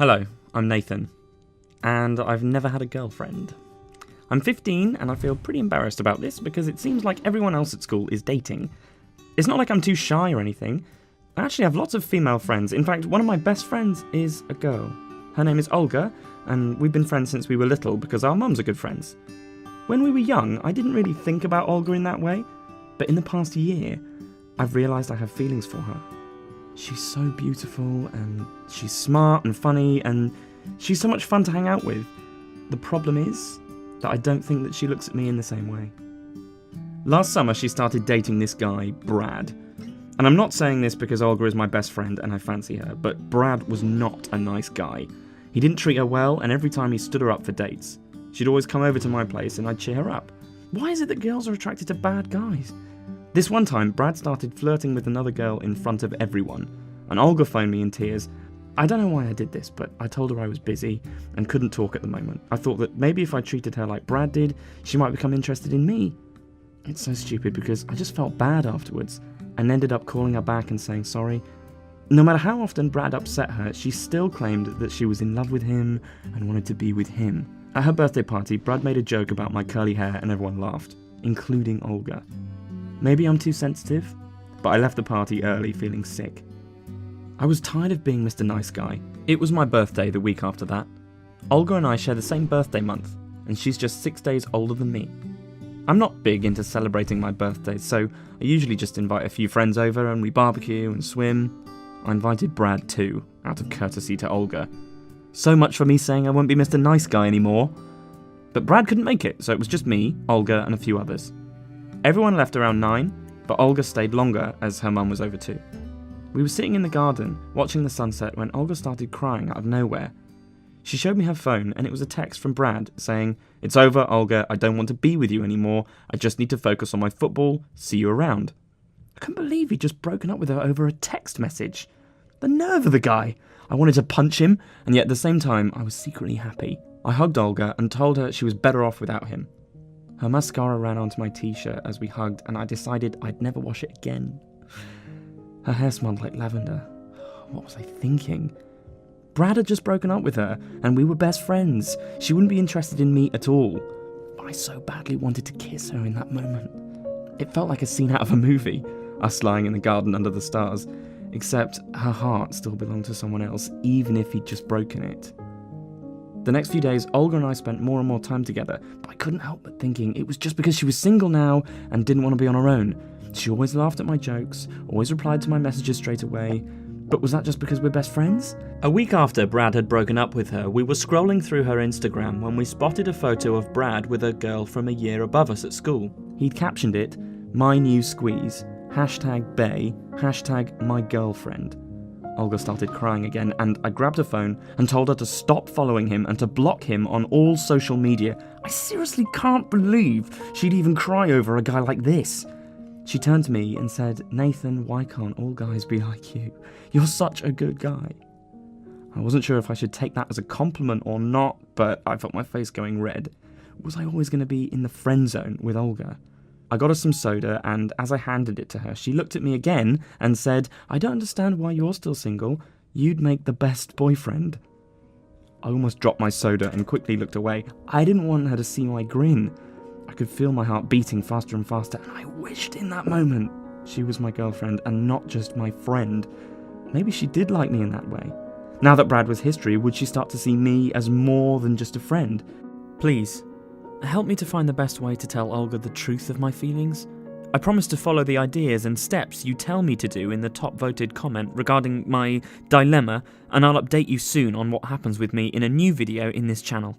Hello, I'm Nathan, and I've never had a girlfriend. I'm 15 and I feel pretty embarrassed about this because it seems like everyone else at school is dating. It's not like I'm too shy or anything. I actually have lots of female friends. In fact, one of my best friends is a girl. Her name is Olga, and we've been friends since we were little because our mums are good friends. When we were young, I didn't really think about Olga in that way, but in the past year, I've realised I have feelings for her. She's so beautiful, and she's smart and funny, and she's so much fun to hang out with. The problem is that I don't think that she looks at me in the same way. Last summer, she started dating this guy, Brad. And I'm not saying this because Olga is my best friend and I fancy her, but Brad was not a nice guy. He didn't treat her well, and every time he stood her up for dates, she'd always come over to my place and I'd cheer her up. Why is it that girls are attracted to bad guys? This one time, Brad started flirting with another girl in front of everyone, and Olga phoned me in tears. I don't know why I did this, but I told her I was busy and couldn't talk at the moment. I thought that maybe if I treated her like Brad did, she might become interested in me. It's so stupid because I just felt bad afterwards and ended up calling her back and saying sorry. No matter how often Brad upset her, she still claimed that she was in love with him and wanted to be with him. At her birthday party, Brad made a joke about my curly hair and everyone laughed, including Olga. Maybe I'm too sensitive, but I left the party early feeling sick. I was tired of being Mr. Nice Guy. It was my birthday the week after that. Olga and I share the same birthday month, and she's just 6 days older than me. I'm not big into celebrating my birthday, so I usually just invite a few friends over and we barbecue and swim. I invited Brad too, out of courtesy to Olga. So much for me saying I won't be Mr. Nice Guy anymore. But Brad couldn't make it, so it was just me, Olga, and a few others. Everyone left around 9, but Olga stayed longer as her mum was over too. We were sitting in the garden, watching the sunset, when Olga started crying out of nowhere. She showed me her phone, and it was a text from Brad saying, "It's over, Olga, I don't want to be with you anymore, I just need to focus on my football, see you around." I couldn't believe he'd just broken up with her over a text message. The nerve of the guy! I wanted to punch him, and yet at the same time, I was secretly happy. I hugged Olga and told her she was better off without him. Her mascara ran onto my t-shirt as we hugged, and I decided I'd never wash it again. Her hair smelled like lavender. What was I thinking? Brad had just broken up with her, and we were best friends. She wouldn't be interested in me at all. But I so badly wanted to kiss her in that moment. It felt like a scene out of a movie, us lying in the garden under the stars, except her heart still belonged to someone else, even if he'd just broken it. The next few days, Olga and I spent more and more time together, but I couldn't help but thinking it was just because she was single now and didn't want to be on her own. She always laughed at my jokes, always replied to my messages straight away, but was that just because we're best friends? A week after Brad had broken up with her, we were scrolling through her Instagram when we spotted a photo of Brad with a girl from a year above us at school. He'd captioned it, "My new squeeze, #Bay, #MyGirlfriend." Olga started crying again, and I grabbed her phone and told her to stop following him and to block him on all social media. I seriously can't believe she'd even cry over a guy like this. She turned to me and said, "Nathan, why can't all guys be like you? You're such a good guy." I wasn't sure if I should take that as a compliment or not, but I felt my face going red. Was I always going to be in the friend zone with Olga? I got her some soda, and as I handed it to her, she looked at me again and said, "I don't understand why you're still single. You'd make the best boyfriend." I almost dropped my soda and quickly looked away. I didn't want her to see my grin. I could feel my heart beating faster and faster, and I wished in that moment she was my girlfriend and not just my friend. Maybe she did like me in that way. Now that Brad was history, would she start to see me as more than just a friend? Please, help me to find the best way to tell Olga the truth of my feelings. I promise to follow the ideas and steps you tell me to do in the top voted comment regarding my dilemma, and I'll update you soon on what happens with me in a new video in this channel.